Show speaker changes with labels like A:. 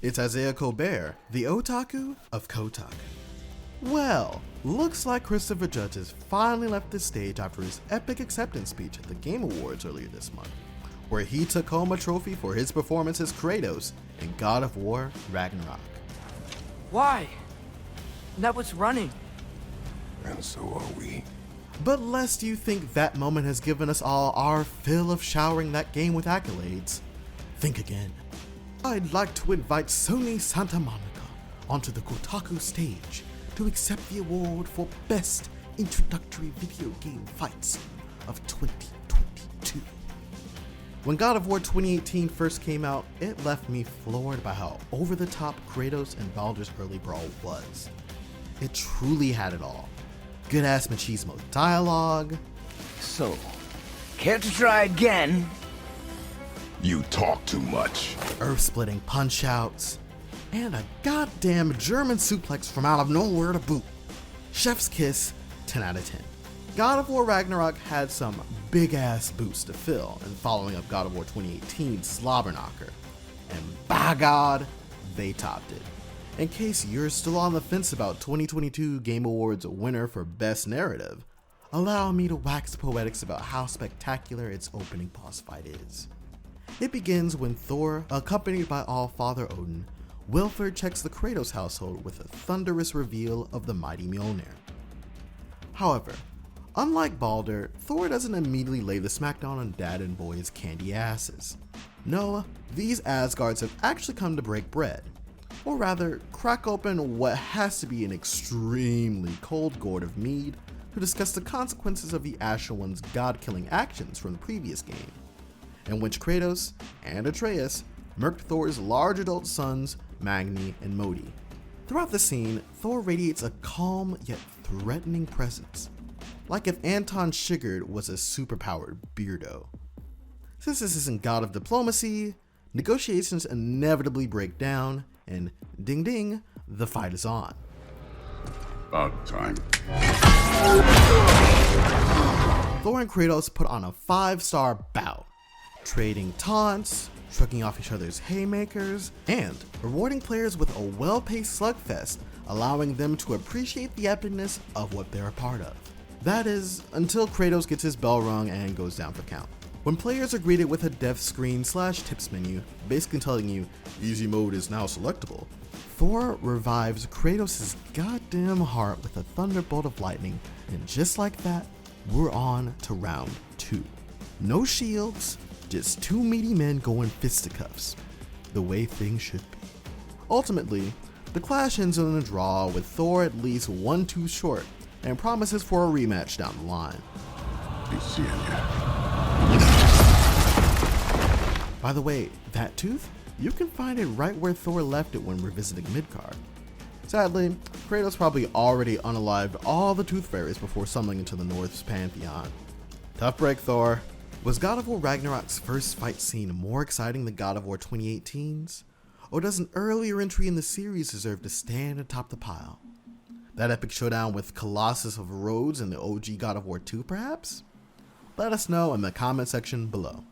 A: It's Isaiah Colbert, the otaku of Kotaku. Well, looks like Christopher Judge has finally left the stage after his epic acceptance speech at the Game Awards earlier this month, where he took home a trophy for his performance as Kratos in God of War Ragnarok.
B: Why? That was running.
C: And so are we.
A: But lest you think that moment has given us all our fill of showering that game with accolades, think again. I'd like to invite Sony Santa Monica onto the Kotaku stage to accept the award for Best Introductory Video Game Fight Scene of 2022. When God of War 2018 first came out, it left me floored by how over-the-top Kratos and Baldur's early brawl was. It truly had it all. Good-ass machismo dialogue.
B: So, care to try again?
C: You talk too much.
A: Earth-splitting punch-outs, and a goddamn German suplex from out of nowhere to boot. Chef's kiss, 10 out of 10. God of War Ragnarok had some big-ass boots to fill in following up God of War 2018's Slobber Knocker, and by God, they topped it. In case you're still on the fence about 2022 Game Awards winner for Best Narrative, allow me to wax poetics about how spectacular its opening boss fight is. It begins when Thor, accompanied by All-Father Odin, Wilford checks the Kratos household with a thunderous reveal of the mighty Mjolnir. However, unlike Baldur, Thor doesn't immediately lay the smackdown on Dad and Boy's candy asses. No, these Asgards have actually come to break bread, or rather, crack open what has to be an extremely cold gourd of mead to discuss the consequences of the Ashen One's god-killing actions from the previous game, in which Kratos and Atreus murked Thor's large adult sons, Magni and Modi. Throughout the scene, Thor radiates a calm yet threatening presence, like if Anton Chigurh was a superpowered beardo. Since this isn't God of Diplomacy, negotiations inevitably break down, and ding ding, the fight is on.
C: About time.
A: Thor and Kratos put on a 5-star bout, trading taunts, shrugging off each other's haymakers, and rewarding players with a well-paced slugfest, allowing them to appreciate the epicness of what they're a part of. That is, until Kratos gets his bell rung and goes down for count. When players are greeted with a death screen / tips menu, basically telling you, easy mode is now selectable, Thor revives Kratos' goddamn heart with a thunderbolt of lightning, and just like that, we're on to round 2. No shields, just 2 meaty men going fisticuffs, the way things should be. Ultimately, the clash ends in a draw with Thor at least 1 tooth short, and promises for a rematch down the line.
C: Be seeing ya.
A: By the way, that tooth, you can find it right where Thor left it when revisiting Midgard. Sadly, Kratos probably already unalived all the Tooth Fairies before summoning into the North's pantheon. Tough break, Thor. Was God of War Ragnarok's first fight scene more exciting than God of War 2018's? Or does an earlier entry in the series deserve to stand atop the pile? That epic showdown with Colossus of Rhodes in the OG God of War 2 perhaps? Let us know in the comment section below.